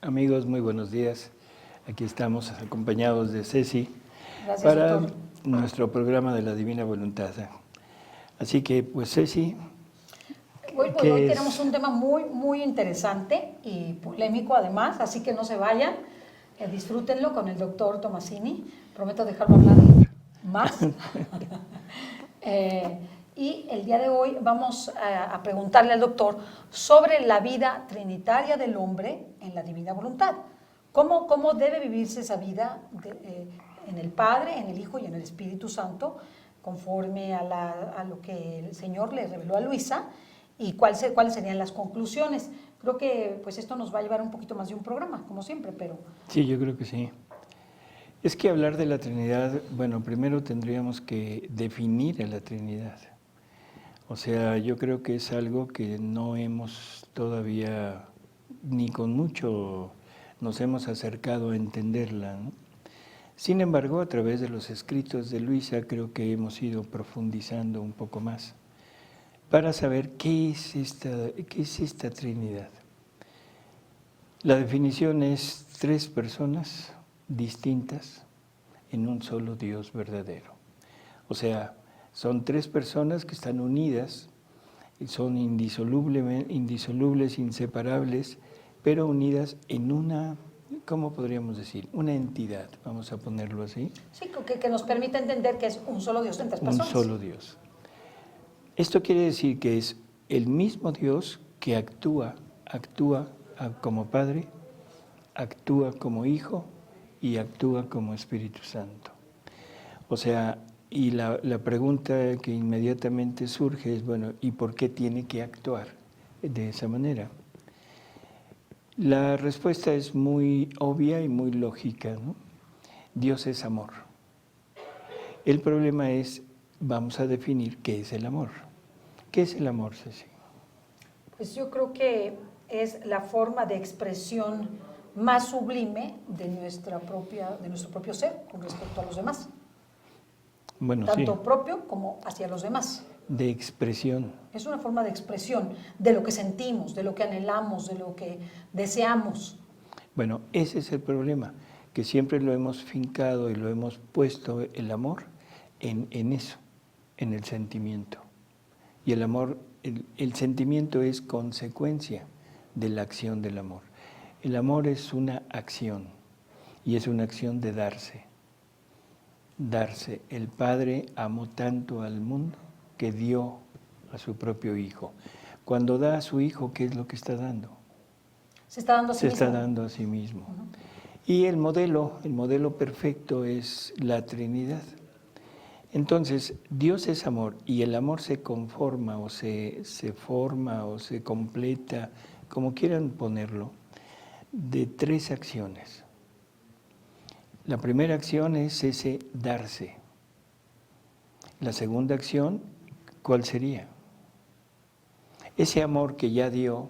Amigos, muy buenos días. Aquí estamos acompañados de Ceci Gracias, para doctor. nuestro programa de la Divina Voluntad. Así que, pues Ceci, Hoy ¿qué tenemos es? un tema muy interesante y polémico además, así que no se vayan, disfrútenlo con el doctor Tomasini. Prometo dejarlo hablar más. Eh, y el día de hoy vamos a preguntarle al doctor sobre la vida trinitaria del hombre en la Divina Voluntad. ¿Cómo debe vivirse esa vida en el Padre, en el Hijo y en el Espíritu Santo, conforme a lo que el Señor le reveló a Luisa? ¿Y cuáles serían las conclusiones? Creo que pues esto nos va a llevar un poquito más de un programa, como siempre, pero... Sí, yo creo que sí. Es que hablar de la Trinidad, bueno, primero tendríamos que definir a la Trinidad. O sea, yo creo que es algo que no hemos todavía, ni con mucho nos hemos acercado a entenderla, ¿no? Sin embargo, a través de los escritos de Luisa creo que hemos ido profundizando un poco más para saber qué es esta Trinidad. La definición es 3 personas distintas en un solo Dios verdadero. O sea, son 3 personas que están unidas, y son indisolubles, inseparables, pero unidas en una, ¿cómo podríamos decir? Una entidad, vamos a ponerlo así. Sí, que nos permite entender que es un solo Dios en tres Un personas. solo Dios. Esto quiere decir que es el mismo Dios que actúa como Padre, actúa como Hijo y actúa como Espíritu Santo. O sea, y la pregunta que inmediatamente surge es, bueno, ¿y por qué tiene que actuar de esa manera? La respuesta es muy obvia y muy lógica, ¿no? Dios es amor. El problema es, vamos a definir qué es el amor. ¿Qué es el amor, Ceci? Pues yo creo que es la forma de expresión más sublime de nuestro propio ser con respecto a los demás. Bueno, sí, Tanto propio como hacia los demás. de expresión. Es una forma de expresión de lo que sentimos, de lo que anhelamos, de lo que deseamos. Bueno, ese es el problema, que siempre lo hemos fincado y lo hemos puesto el amor en eso, en el sentimiento. Y el amor, el sentimiento es consecuencia de la acción del amor. El amor es una acción y es una acción de darse. Darse. El Padre amó tanto al mundo que dio a su propio Hijo. Cuando da a su Hijo, ¿qué es lo que está dando? Se está dando a sí Se mismo. está dando a sí mismo. Y el modelo perfecto es la Trinidad. Entonces, Dios es amor y el amor se conforma o se forma o se completa, como quieran ponerlo, de 3 acciones. La primera acción es ese darse. La segunda acción, ¿cuál sería? Ese amor que ya dio,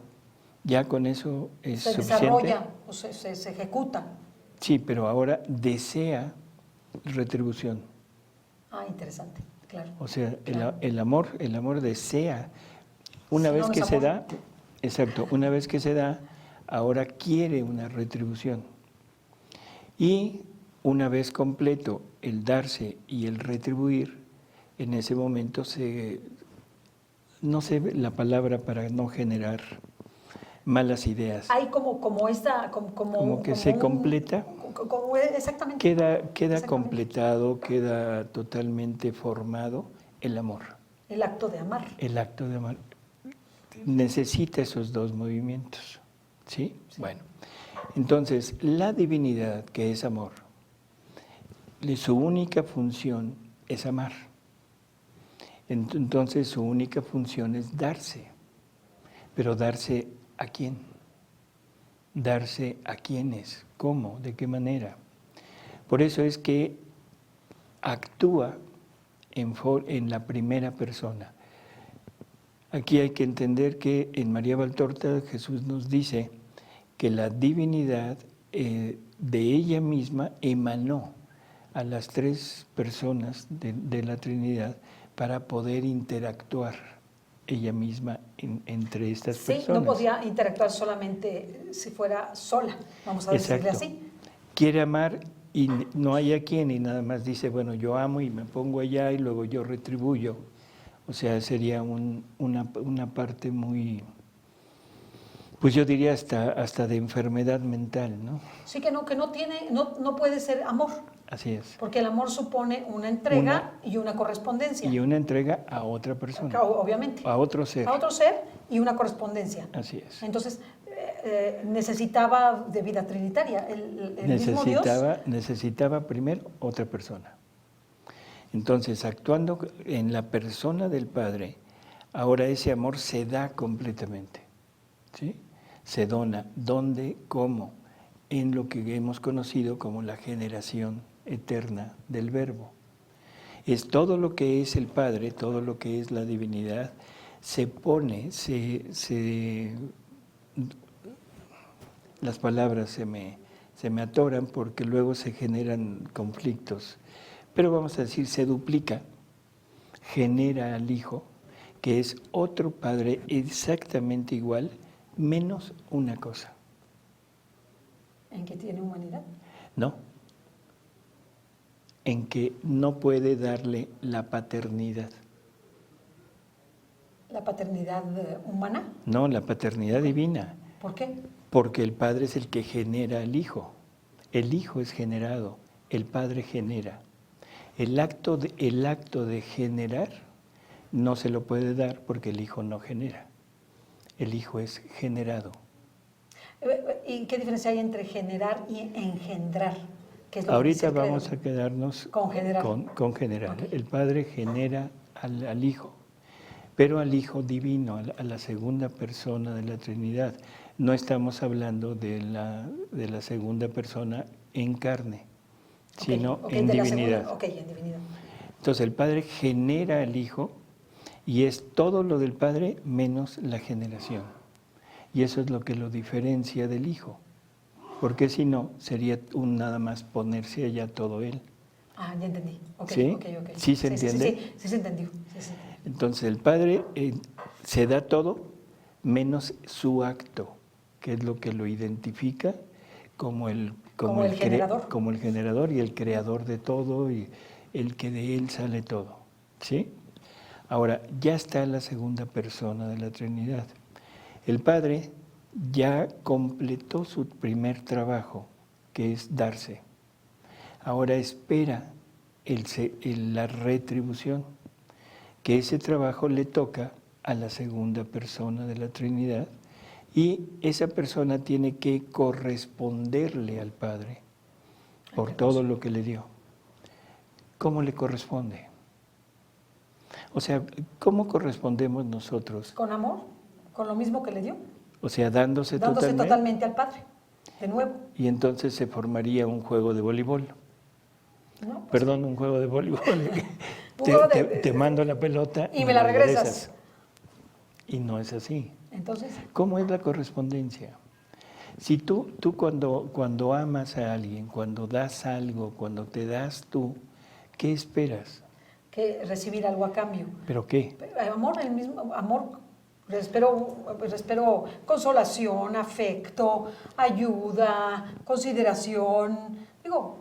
ya con eso es Se suficiente. desarrolla o se ejecuta. Sí, pero ahora desea retribución. Ah, interesante, claro. O sea, Claro. el amor desea, una Si vez no, no que es se amor. da, exacto, una vez que se da, ahora quiere una retribución. Y una vez completo el darse y el retribuir, en ese momento no sé la palabra para no generar malas ideas. Hay como esta, Como que se completa. Exactamente. Queda Exactamente. completado, queda totalmente formado el amor. El acto de amar. El acto de amar necesita esos 2 movimientos, ¿sí? Sí. Bueno, entonces la divinidad, que es amor, su única función es amar. Entonces su única función es darse. Pero darse ¿a quién? Darse a quiénes, ¿cómo? ¿De qué manera? Por eso es que actúa en la primera persona. Aquí hay que entender que en María Valtorta Jesús nos dice que la divinidad de ella misma emanó a las 3 personas de la Trinidad para poder interactuar. ella misma entre estas Sí, personas. no podía interactuar solamente si fuera sola, vamos a decirle Exacto. así. Quiere amar y no hay a quien y nada más dice, bueno, yo amo y me pongo allá y luego yo retribuyo. O sea, sería una parte muy, pues yo diría hasta de enfermedad mental, ¿no? Sí que no tiene, no puede ser amor, Así es. porque el amor supone una entrega y una correspondencia. Y una entrega a otra persona, Obviamente. a otro ser. A otro ser y una correspondencia. Así es. Entonces, necesitaba de vida trinitaria. El mismo Dios. Necesitaba primero otra persona. Entonces, actuando en la persona del Padre, ahora ese amor se da completamente, ¿sí? Se dona. ¿Dónde? ¿Cómo? En lo que hemos conocido como la generación eterna del Verbo. Es todo lo que es el Padre, todo lo que es la divinidad, se pone, las palabras se me atoran porque luego se generan conflictos. Pero vamos a decir, se duplica, genera al Hijo, que es otro Padre exactamente igual, menos una cosa. ¿En que tiene humanidad? No. En que no puede darle la paternidad. ¿La paternidad humana? No, la paternidad divina. ¿Por qué? Porque el Padre es el que genera al Hijo. El Hijo es generado, el Padre genera. El acto de generar no se lo puede dar porque el Hijo no genera. El Hijo es generado. ¿Y qué diferencia hay entre generar y engendrar? ¿Qué es lo Ahorita que vamos a quedarnos con generar. Con generar. Okay. El Padre genera al Hijo, pero al Hijo divino, a la segunda persona de la Trinidad. No estamos hablando de la segunda persona en carne, sino en divinidad. En divinidad. Entonces el Padre genera al Hijo y es todo lo del Padre menos la generación. Y eso es lo que lo diferencia del Hijo, porque si no, sería nada más ponerse allá todo Él. Ah, ya entendí. ¿Sí? ¿Sí se entiende? Sí, se entendió. Entonces el Padre se da todo menos su acto, que es lo que lo identifica como el generador y el creador de todo y el que de Él sale todo. ¿Sí? Ahora, ya está la segunda persona de la Trinidad. El Padre ya completó su primer trabajo, que es darse. Ahora espera la retribución, que ese trabajo le toca a la segunda persona de la Trinidad y esa persona tiene que corresponderle al Padre por todo lo que le dio. ¿Cómo le corresponde? O sea, ¿cómo correspondemos nosotros? ¿Con amor? ¿Con lo mismo que le dio? O sea, dándose totalmente al Padre, de nuevo. Y entonces se formaría un juego de voleibol. No, pues Perdón, un juego de voleibol. Te mando la pelota y me la regresas. Y no es así. Entonces, ¿cómo es la correspondencia? Si tú cuando amas a alguien, cuando das algo, cuando te das tú, ¿qué esperas? Que recibir algo a cambio. ¿Pero qué? Amor, el mismo amor. Espero consolación, afecto, ayuda, consideración. Digo,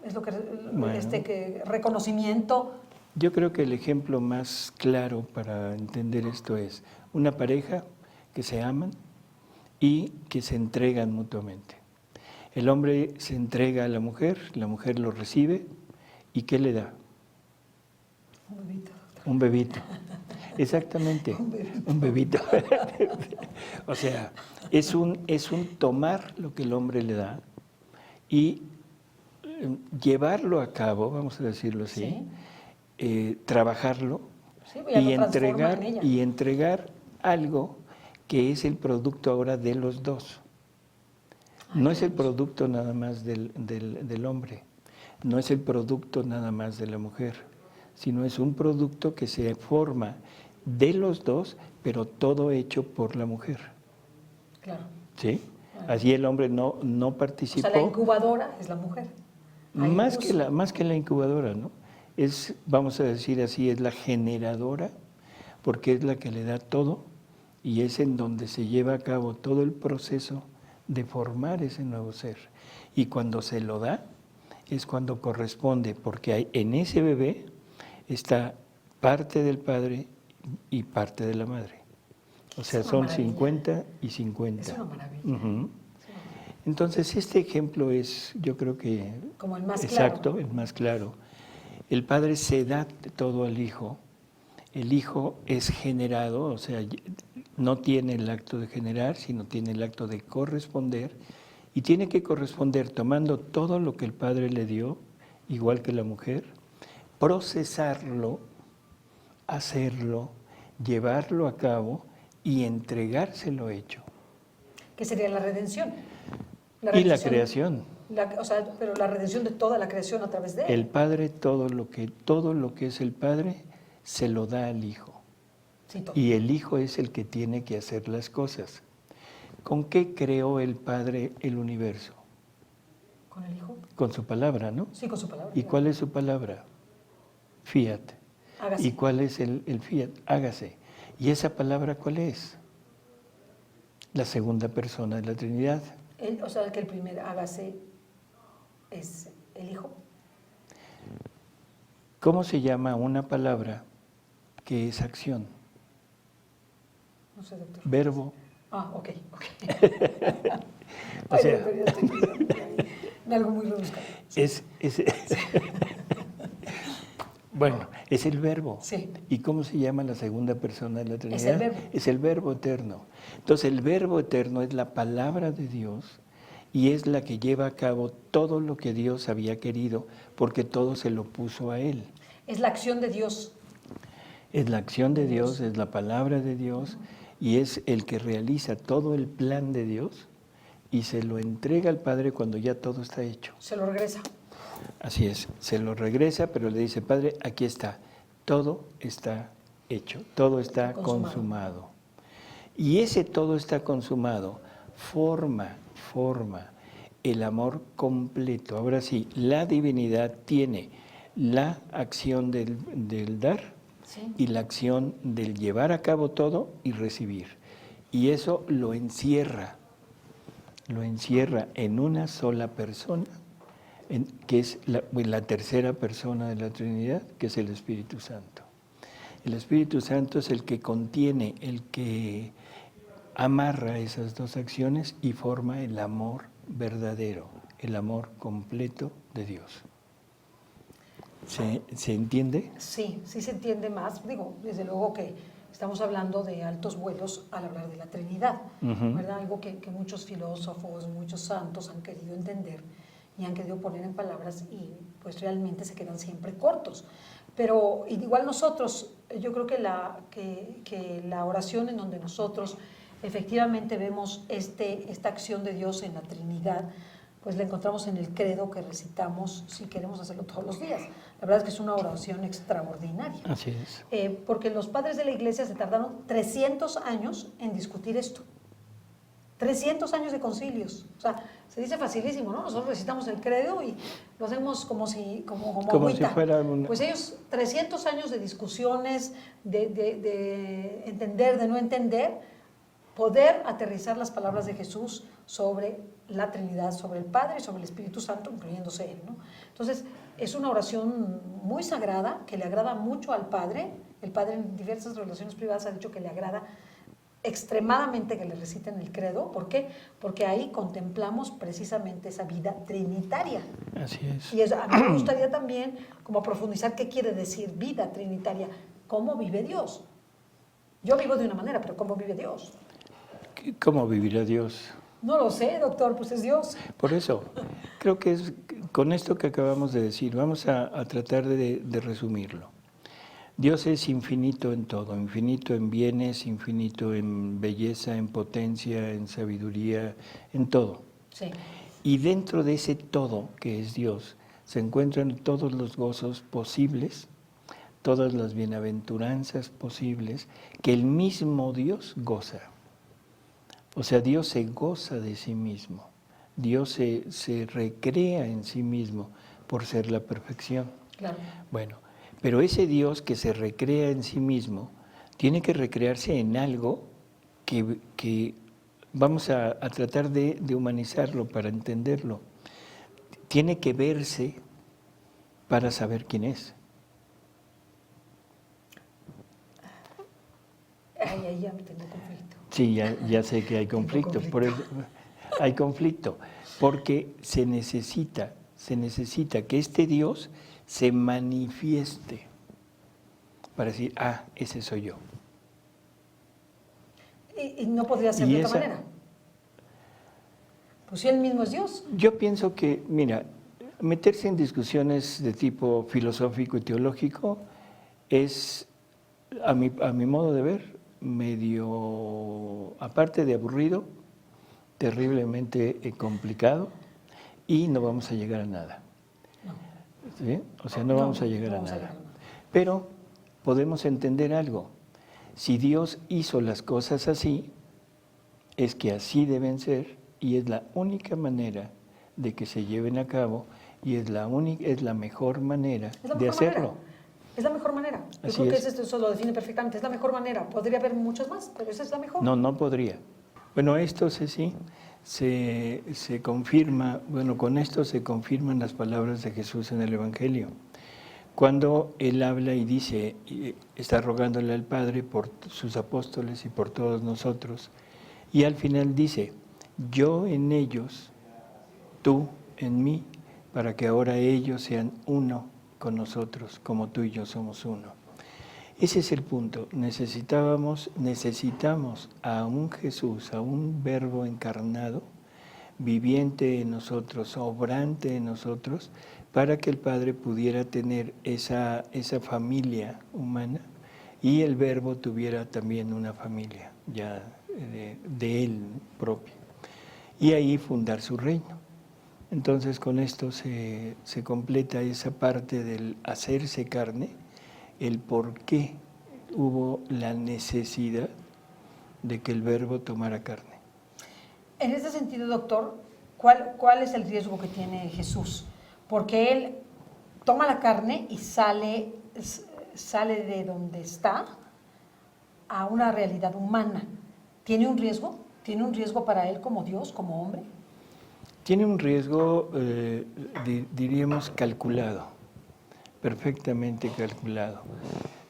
es lo que, reconocimiento. Yo creo que el ejemplo más claro para entender esto es una pareja que se aman y que se entregan mutuamente. El hombre se entrega a la mujer lo recibe y ¿qué le da? Un bebito. Un bebito. Exactamente, un bebito. O sea, es un tomar lo que el hombre le da y llevarlo a cabo, vamos a decirlo así, ¿sí? Trabajarlo y entregar algo que es el producto ahora de los dos. No es el producto nada más del hombre, no es el producto nada más de la mujer, sino es un producto que se forma de los dos, pero todo hecho por la mujer. Claro. ¿Sí? Claro. Así el hombre no participó. O sea, la incubadora es la mujer. Más que la incubadora, ¿no? Es, vamos a decir así, es la generadora, porque es la que le da todo y es en donde se lleva a cabo todo el proceso de formar ese nuevo ser. Y cuando se lo da, es cuando corresponde, porque en ese bebé está parte del padre y parte de la madre. O sea, Es una son maravilla. 50 y 50. Es una maravilla. Ujú. Es una maravilla. Entonces, este ejemplo es, yo creo que Como el más exacto, claro. el más claro. El padre se da todo al hijo. El hijo es generado, o sea, no tiene el acto de generar, sino tiene el acto de corresponder. Y tiene que corresponder tomando todo lo que el padre le dio, igual que la mujer, procesarlo, hacerlo, llevarlo a cabo y entregárselo hecho. Que sería la redención. Y la creación. O sea, pero la redención de toda la creación a través de él. El padre, todo lo que es el padre, se lo da al hijo. Sí, todo. Y el hijo es el que tiene que hacer las cosas. ¿Con qué creó el padre el universo? ¿Con el hijo? Con su palabra, ¿no? Sí, con su palabra. ¿Y cuál es su palabra? Fiat. Hágase. ¿Y cuál es el fiat? Hágase. ¿Y esa palabra cuál es? La segunda persona de la Trinidad. O sea, que el primer hágase es el hijo. ¿Cómo se llama una palabra que es acción? No sé, doctor. Verbo. Ah, ok. O sea, doctor, ya estoy pensando en algo muy rebuscado. es bueno, es el verbo. Sí. ¿Y cómo se llama la segunda persona de la Trinidad? Es el verbo. Es el verbo eterno. Entonces, el verbo eterno es la palabra de Dios y es la que lleva a cabo todo lo que Dios había querido, porque todo se lo puso a Él. Es la acción de Dios. Es la acción de Dios, es la palabra de Dios y es el que realiza todo el plan de Dios y se lo entrega al Padre cuando ya todo está hecho. Se lo regresa. Así es, se lo regresa, pero le dice, Padre, aquí está, todo está hecho, todo está consumado. Y ese todo está consumado forma el amor completo. Ahora sí, la divinidad tiene la acción del dar Sí. y la acción del llevar a cabo todo y recibir. Y eso lo encierra en una sola persona, que es la tercera persona de la Trinidad, que es el Espíritu Santo. El Espíritu Santo es el que contiene, el que amarra esas dos acciones y forma el amor verdadero, el amor completo de Dios. ¿Se entiende? Sí, sí se entiende más. Digo, desde luego que estamos hablando de altos vuelos al hablar de la Trinidad, ¿verdad? Algo que muchos filósofos, muchos santos han querido entender y han querido poner en palabras y pues realmente se quedan siempre cortos. Pero igual nosotros, yo creo que la oración en donde nosotros efectivamente vemos esta acción de Dios en la Trinidad, pues la encontramos en el credo que recitamos si queremos hacerlo todos los días. La verdad es que es una oración extraordinaria. Así es. Porque los padres de la iglesia se tardaron 300 años en discutir esto. 300 años de concilios. O sea, se dice facilísimo, ¿no? Nosotros recitamos el credo y lo hacemos como si fuera una... Pues ellos, 300 años de discusiones, de entender, de no entender, poder aterrizar las palabras de Jesús sobre la Trinidad, sobre el Padre y sobre el Espíritu Santo, incluyéndose Él, ¿no? Entonces, es una oración muy sagrada, que le agrada mucho al Padre. El Padre en diversas relaciones privadas ha dicho que le agrada extremadamente que le reciten el credo. ¿Por qué? Porque ahí contemplamos precisamente esa vida trinitaria. Así es. Y a mí me gustaría también como profundizar qué quiere decir vida trinitaria, cómo vive Dios. Yo vivo de una manera, pero ¿cómo vive Dios? ¿Cómo vivirá Dios? No lo sé, doctor, pues es Dios. Por eso, creo que es con esto que acabamos de decir, vamos a tratar de resumirlo. Dios es infinito en todo, infinito en bienes, infinito en belleza, en potencia, en sabiduría, en todo. Sí. Y dentro de ese todo que es Dios, se encuentran todos los gozos posibles, todas las bienaventuranzas posibles que el mismo Dios goza. O sea, Dios se goza de sí mismo, Dios se recrea en sí mismo por ser la perfección. Claro. Bueno, pero ese Dios que se recrea en sí mismo tiene que recrearse en algo que vamos a tratar de humanizarlo para entenderlo. Tiene que verse para saber quién es. Ahí ya tengo conflicto. Sí, ya sé que hay conflicto. Hay conflicto, porque se necesita que este Dios se manifieste para decir, ese soy yo. Y no podría ser de otra manera. Pues si Él mismo es Dios. Yo pienso que, mira, meterse en discusiones de tipo filosófico y teológico es, a mi modo de ver, medio, aparte de aburrido, terriblemente complicado, y no vamos a llegar a nada. No. ¿Sí? O sea, no vamos a llegar a nada. Pero podemos entender algo. Si Dios hizo las cosas así, es que así deben ser, y es la única manera de que se lleven a cabo, y es la mejor manera de hacerlo. Es la mejor manera. Yo creo que eso lo define perfectamente. Es la mejor manera. Podría haber muchas más, pero esa es la mejor. No podría. Bueno, esto sí se confirma, con esto se confirman las palabras de Jesús en el Evangelio. Cuando Él habla y dice, está rogándole al Padre por sus apóstoles y por todos nosotros, y al final dice, yo en ellos, tú en mí, para que ahora ellos sean uno con nosotros, como tú y yo somos uno. Ese es el punto. Necesitamos a un Jesús, a un Verbo encarnado, viviente en nosotros, obrante en nosotros, para que el Padre pudiera tener esa familia humana y el Verbo tuviera también una familia ya de Él propio. Y ahí fundar su reino. Entonces con esto se completa esa parte del hacerse carne, el por qué hubo la necesidad de que el Verbo tomara carne. En este sentido, doctor, ¿cuál es el riesgo que tiene Jesús? Porque Él toma la carne y sale de donde está a una realidad humana. ¿Tiene un riesgo? ¿Tiene un riesgo para Él como Dios, como hombre? Tiene un riesgo, diríamos, calculado, perfectamente calculado.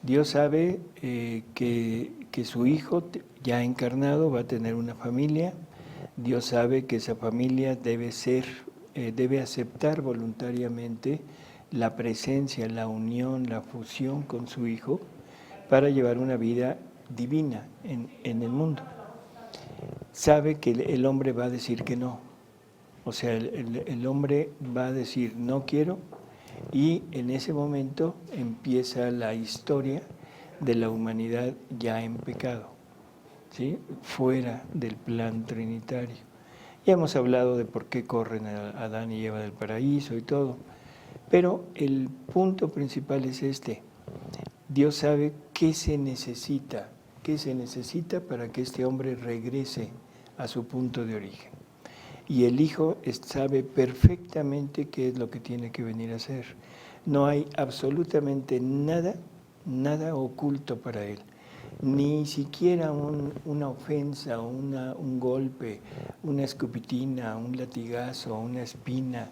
Dios sabe que su Hijo, ya encarnado, va a tener una familia. Dios sabe que esa familia debe aceptar voluntariamente la presencia, la unión, la fusión con su Hijo para llevar una vida divina en el mundo. Sabe que el hombre va a decir que no. O sea, el hombre va a decir no quiero, y en ese momento empieza la historia de la humanidad ya en pecado, ¿sí? Fuera del plan trinitario. Ya hemos hablado de por qué corren a Adán y Eva del paraíso y todo, pero el punto principal es este. Dios sabe qué se necesita para que este hombre regrese a su punto de origen. Y el Hijo sabe perfectamente qué es lo que tiene que venir a hacer. No hay absolutamente nada oculto para Él. Ni siquiera una ofensa, un golpe, una escupitina, un latigazo, una espina.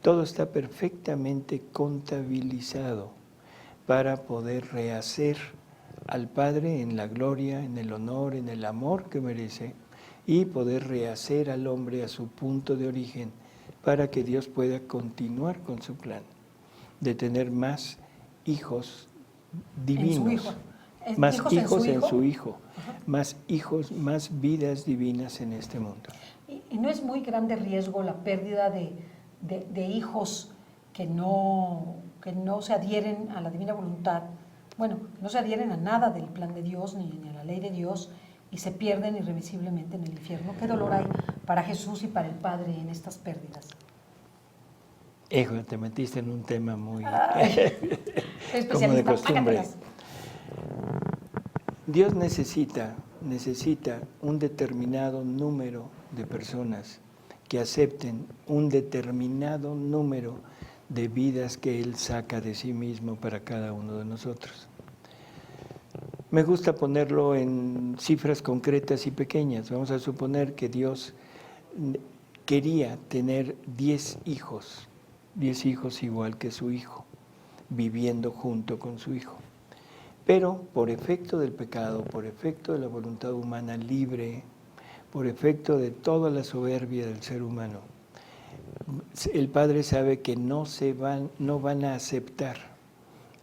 Todo está perfectamente contabilizado para poder rehacer al Padre en la gloria, en el honor, en el amor que merece, y poder rehacer al hombre a su punto de origen para que Dios pueda continuar con su plan de tener más hijos divinos, más hijos en su Hijo, más hijos, más vidas divinas en este mundo. ¿Y no es muy grande riesgo la pérdida de hijos que no se adhieren a la divina voluntad? Bueno, no se adhieren a nada del plan de Dios ni a la ley de Dios, y se pierden irremisiblemente en el infierno. ¿Qué dolor hay para Jesús y para el Padre en estas pérdidas? Te metiste en un tema muy como de costumbre. Dios necesita un determinado número de personas que acepten un determinado número de vidas que Él saca de sí mismo para cada uno de nosotros. Me gusta ponerlo en cifras concretas y pequeñas. Vamos a suponer que Dios quería tener 10 hijos igual que su hijo, viviendo junto con su hijo. Pero por efecto del pecado, por efecto de la voluntad humana libre, por efecto de toda la soberbia del ser humano, el Padre sabe que no van a aceptar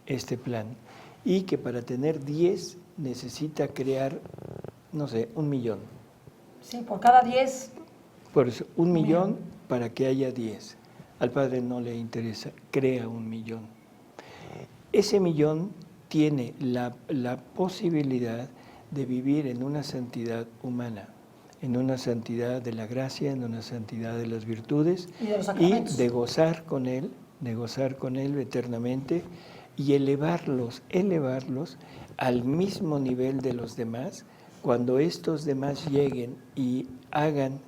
este plan y que para tener 10 necesita crear, no sé, 1,000,000. Sí, por cada 10. Por eso, 1,000,000 para que haya 10. Al Padre no le interesa, crea 1,000,000. Ese 1,000,000 tiene la posibilidad de vivir en una santidad humana, en una santidad de la gracia, en una santidad de las virtudes y de gozar con Él eternamente y elevarlos al mismo nivel de los demás cuando estos demás lleguen y hagan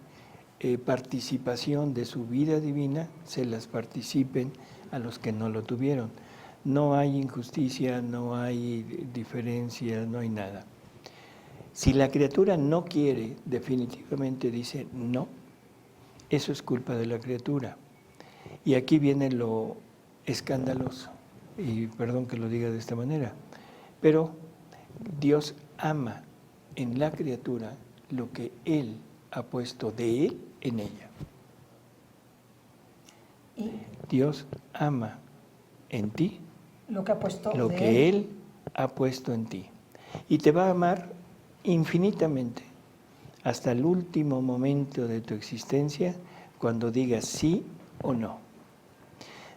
participación de su vida divina, se las participen a los que no lo tuvieron. No hay injusticia, no hay diferencia, no hay nada. Si la criatura no quiere, definitivamente dice no, eso es culpa de la criatura. Y aquí viene lo escandaloso, y perdón que lo diga de esta manera, pero Dios ama en la criatura lo que Él ha puesto de Él en ella. ¿Y? Dios ama en ti Lo que ha puesto lo de que Él ha puesto en ti. Y te va a amar infinitamente hasta el último momento de tu existencia cuando digas sí o no.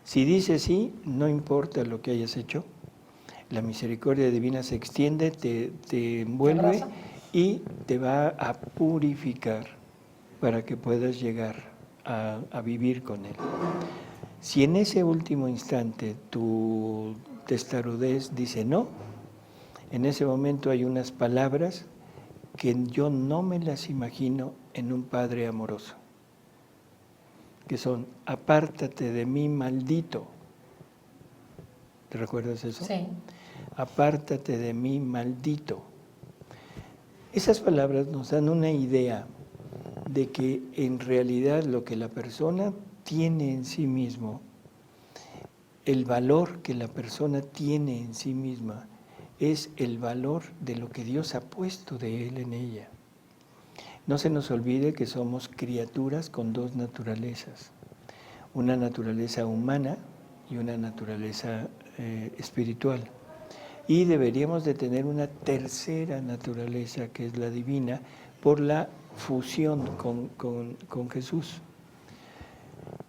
Si dices sí, no importa lo que hayas hecho, la misericordia divina se extiende, te envuelve y te va a purificar para que puedas llegar a vivir con Él. Si en ese último instante tu testarudez dice no, en ese momento hay unas palabras que yo no me las imagino en un Padre amoroso, que son: apártate de mí, maldito. ¿Te recuerdas eso? Sí. Apártate de mí, maldito. Esas palabras nos dan una idea de que en realidad lo que la persona tiene en sí mismo, el valor que la persona tiene en sí misma, es el valor de lo que Dios ha puesto de Él en ella. No se nos olvide que somos criaturas con dos naturalezas, una naturaleza humana y una naturaleza espiritual. Y deberíamos de tener una tercera naturaleza, que es la divina, por la fusión con Jesús.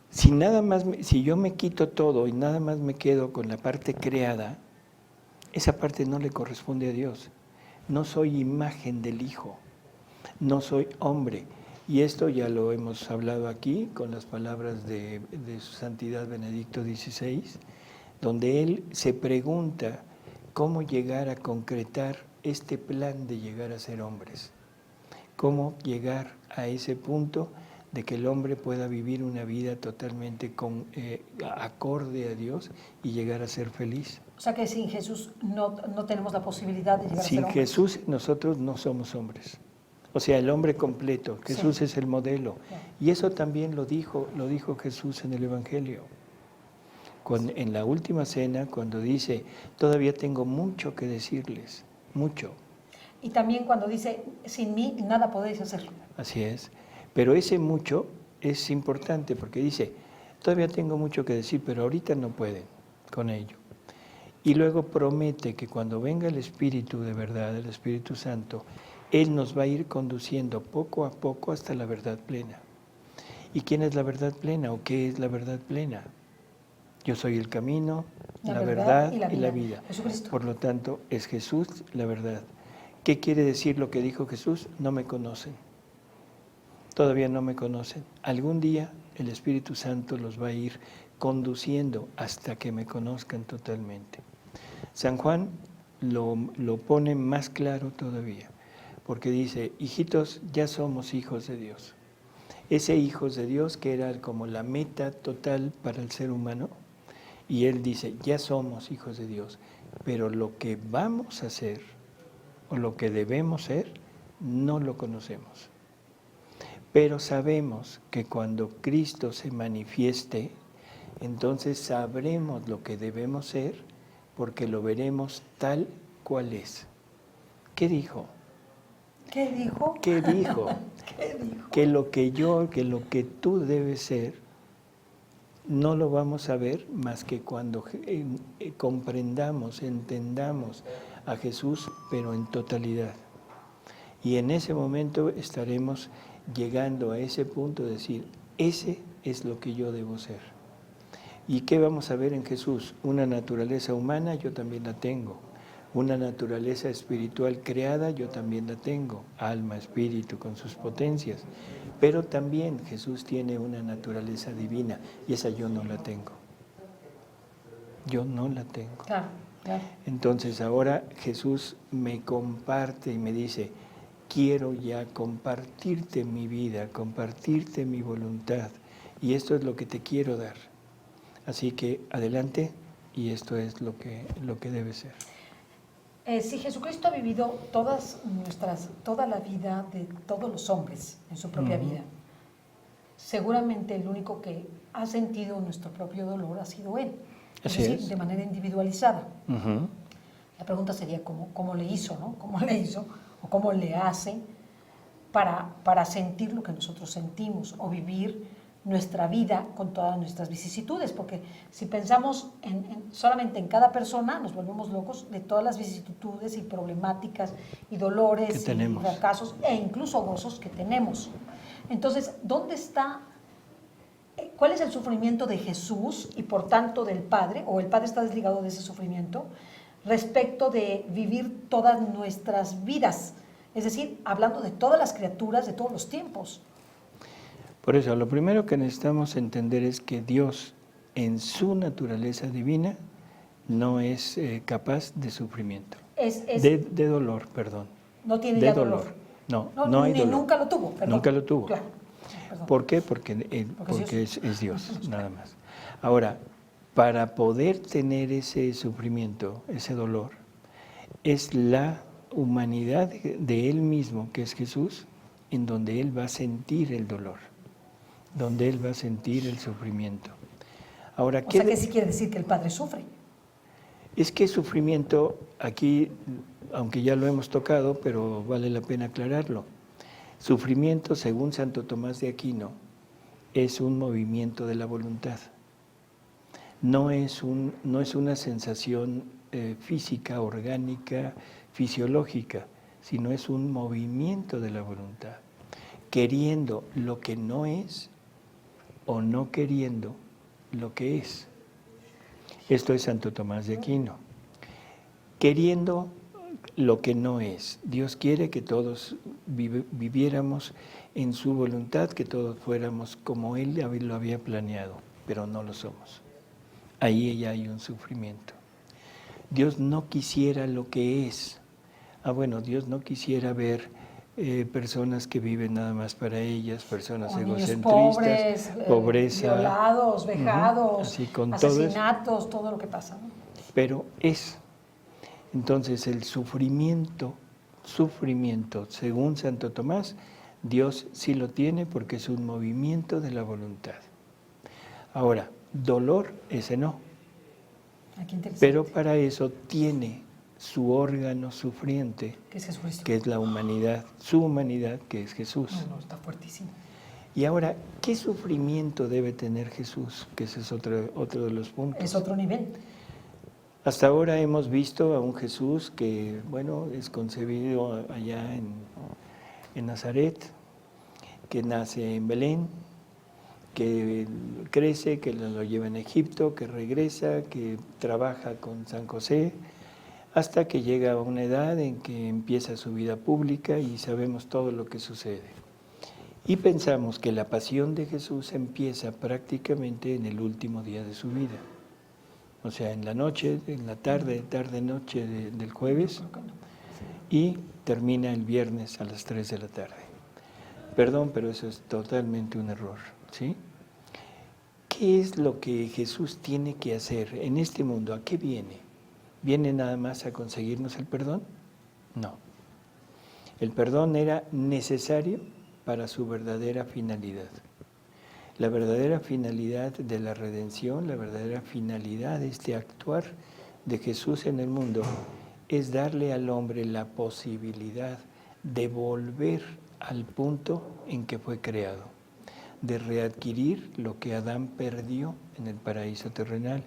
Si yo me quito todo y nada más me quedo con la parte creada, esa parte no le corresponde a Dios. No soy imagen del Hijo, no soy hombre. Y esto ya lo hemos hablado aquí con las palabras de su Santidad Benedicto XVI, donde él se pregunta cómo llegar a concretar este plan de llegar a ser hombres. Cómo llegar a ese punto de que el hombre pueda vivir una vida totalmente acorde a Dios y llegar a ser feliz. O sea que sin Jesús no tenemos la posibilidad de llegar a ser hombres. Sin Jesús nosotros no somos hombres. O sea, el hombre completo. Jesús sí es el modelo. Sí. Y eso también lo dijo Jesús en el Evangelio. En la última cena, cuando dice: todavía tengo mucho que decirles, mucho. Y también cuando dice: sin mí nada podéis hacer. Así es. Pero ese mucho es importante porque dice: todavía tengo mucho que decir, pero ahorita no pueden con ello. Y luego promete que cuando venga el Espíritu de verdad, el Espíritu Santo, Él nos va a ir conduciendo poco a poco hasta la verdad plena. ¿Y quién es la verdad plena o qué es la verdad plena? Yo soy el camino, la verdad y la vida. Jesucristo. Por lo tanto, es Jesús la verdad. ¿Qué quiere decir lo que dijo Jesús? No me conocen. Todavía no me conocen. Algún día el Espíritu Santo los va a ir conduciendo hasta que me conozcan totalmente. San Juan lo pone más claro todavía, porque dice: hijitos, ya somos hijos de Dios. Ese hijos de Dios que era como la meta total para el ser humano, y él dice: ya somos hijos de Dios, pero lo que vamos a hacer o lo que debemos ser, no lo conocemos. Pero sabemos que cuando Cristo se manifieste, entonces sabremos lo que debemos ser porque lo veremos tal cual es. ¿Qué dijo? ¿Qué dijo? ¿Qué dijo? ¿Qué dijo? Que lo que tú debes ser, no lo vamos a ver más que cuando comprendamos, entendamos a Jesús, pero en totalidad. Y en ese momento estaremos llegando a ese punto de decir, ese es lo que yo debo ser. ¿Y qué vamos a ver en Jesús? Una naturaleza humana, yo también la tengo. Una naturaleza espiritual creada, yo también la tengo. Alma, espíritu, con sus potencias. Pero también Jesús tiene una naturaleza divina y esa yo no la tengo. Yo no la tengo. Claro, claro. Entonces ahora Jesús me comparte y me dice, quiero ya compartirte mi vida, compartirte mi voluntad y esto es lo que te quiero dar. Así que adelante y esto es lo que debe ser. Si Jesucristo ha vivido toda la vida de todos los hombres en su propia vida, seguramente el único que ha sentido nuestro propio dolor ha sido Él. Así decir, es. de manera individualizada. La pregunta sería cómo le hizo, ¿no? ¿Cómo le hizo o cómo le hace para sentir lo que nosotros sentimos o vivir nuestra vida con todas nuestras vicisitudes? Porque si pensamos solamente en cada persona, nos volvemos locos de todas las vicisitudes y problemáticas y dolores y fracasos e incluso gozos que tenemos. Entonces, ¿dónde está? ¿Cuál es el sufrimiento de Jesús y por tanto del Padre, o el Padre está desligado de ese sufrimiento, respecto de vivir todas nuestras vidas? Es decir, hablando de todas las criaturas de todos los tiempos. Por eso, lo primero que necesitamos entender es que Dios, en su naturaleza divina, no es capaz de sufrimiento. De dolor, perdón. No tiene ya dolor. No hay dolor. Nunca lo tuvo, perdón. Nunca lo tuvo. Claro. Perdón. ¿Por qué? Porque es Dios, nada más. Ahora, para poder tener ese sufrimiento, ese dolor, es la humanidad de Él mismo, que es Jesús, en donde Él va a sentir el dolor, donde Él va a sentir el sufrimiento. Ahora, o sea, ¿qué sí quiere decir que el Padre sufre? Es que sufrimiento, aquí, aunque ya lo hemos tocado, pero vale la pena aclararlo. Sufrimiento, según Santo Tomás de Aquino, es un movimiento de la voluntad. No es una sensación física, orgánica, fisiológica, sino es un movimiento de la voluntad. Queriendo lo que no es o no queriendo lo que es. Esto es Santo Tomás de Aquino. Queriendo lo que no es. Dios quiere que todos viviéramos en su voluntad, que todos fuéramos como Él lo había planeado, pero no lo somos. Ahí ya hay un sufrimiento. Dios no quisiera lo que es. Dios no quisiera ver personas que viven nada más para ellas, personas egocentristas, pobreza, violados, vejados, asesinatos, todo lo que pasa, ¿no? Pero es. Entonces el sufrimiento, según Santo Tomás, Dios sí lo tiene porque es un movimiento de la voluntad. Ahora, dolor, ese no. Pero para eso tiene su órgano sufriente, que es la humanidad, su humanidad, que es Jesús. No, está fuertísimo. Y ahora, ¿qué sufrimiento debe tener Jesús? Que ese es otro de los puntos. Es otro nivel. Hasta ahora hemos visto a un Jesús que, es concebido allá en Nazaret, que nace en Belén, que crece, que lo lleva en Egipto, que regresa, que trabaja con San José, hasta que llega a una edad en que empieza su vida pública y sabemos todo lo que sucede. Y pensamos que la pasión de Jesús empieza prácticamente en el último día de su vida. O sea, en la noche, en la tarde-noche del jueves, y termina el viernes a las 3 de la tarde. Perdón, pero eso es totalmente un error, ¿sí? ¿Qué es lo que Jesús tiene que hacer en este mundo? ¿A qué viene? ¿Viene nada más a conseguirnos el perdón? No. El perdón era necesario para su verdadera finalidad. La verdadera finalidad de la redención, la verdadera finalidad de este actuar de Jesús en el mundo es darle al hombre la posibilidad de volver al punto en que fue creado, de readquirir lo que Adán perdió en el paraíso terrenal.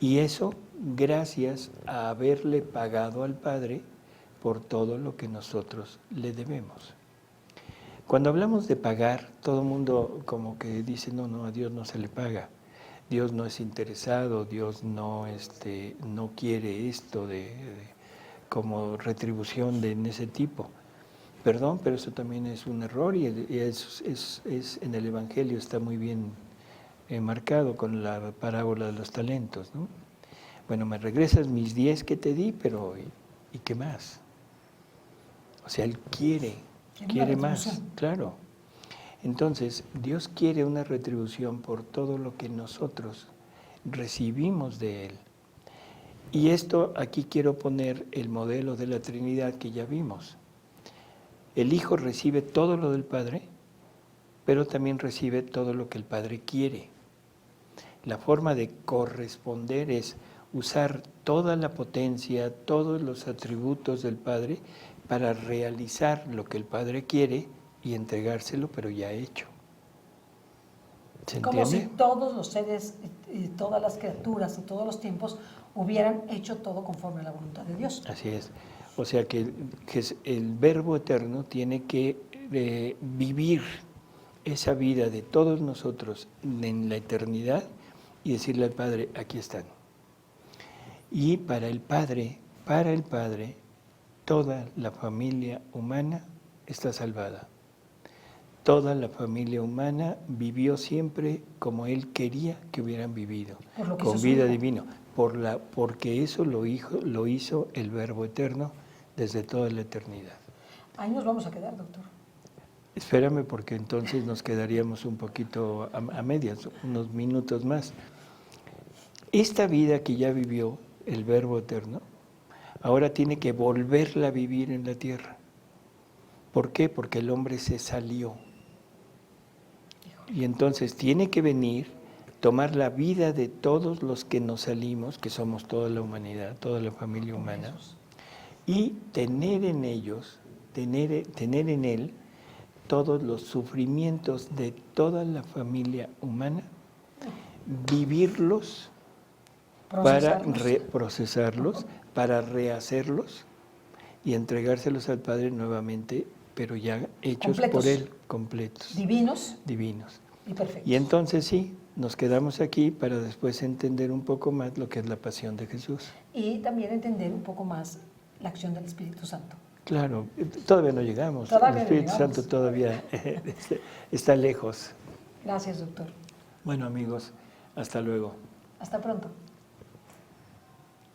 Y eso gracias a haberle pagado al Padre por todo lo que nosotros le debemos. Cuando hablamos de pagar, todo el mundo como que dice, no, a Dios no se le paga. Dios no es interesado, Dios no quiere esto como retribución en ese tipo. Perdón, pero eso también es un error y en el Evangelio está muy bien marcado con la parábola de los talentos, ¿no? Bueno, me regresas mis 10 que te di, pero ¿y qué más? O sea, Él quiere más, claro. Entonces, Dios quiere una retribución por todo lo que nosotros recibimos de Él. Y esto aquí quiero poner el modelo de la Trinidad que ya vimos. El Hijo recibe todo lo del Padre, pero también recibe todo lo que el Padre quiere. La forma de corresponder es usar toda la potencia, todos los atributos del Padre para realizar lo que el Padre quiere y entregárselo, pero ya hecho. ¿Se entiende? Como si todos los seres, y todas las criaturas y todos los tiempos hubieran hecho todo conforme a la voluntad de Dios. Así es. O sea que el Verbo Eterno tiene que vivir esa vida de todos nosotros en la eternidad y decirle al Padre, aquí están. Y para el Padre, toda la familia humana está salvada. Toda la familia humana vivió siempre como Él quería que hubieran vivido, con vida divina, porque eso lo hizo el Verbo Eterno desde toda la eternidad. Ahí nos vamos a quedar, doctor. Espérame, porque entonces nos quedaríamos un poquito a medias, unos minutos más. Esta vida que ya vivió el Verbo Eterno, ahora tiene que volverla a vivir en la tierra. ¿Por qué? Porque el hombre se salió. Y entonces tiene que venir, tomar la vida de todos los que nos salimos, que somos toda la humanidad, toda la familia humana, y tener en ellos, tener en él todos los sufrimientos de toda la familia humana, vivirlos, para procesarlos, para rehacerlos y entregárselos al Padre nuevamente, pero ya hechos completos por Él, completos. Divinos. Y perfectos. Y entonces sí, nos quedamos aquí para después entender un poco más lo que es la pasión de Jesús. Y también entender un poco más la acción del Espíritu Santo. Claro, todavía no llegamos. El Espíritu Santo todavía está lejos. Gracias, doctor. Bueno, amigos, hasta luego. Hasta pronto.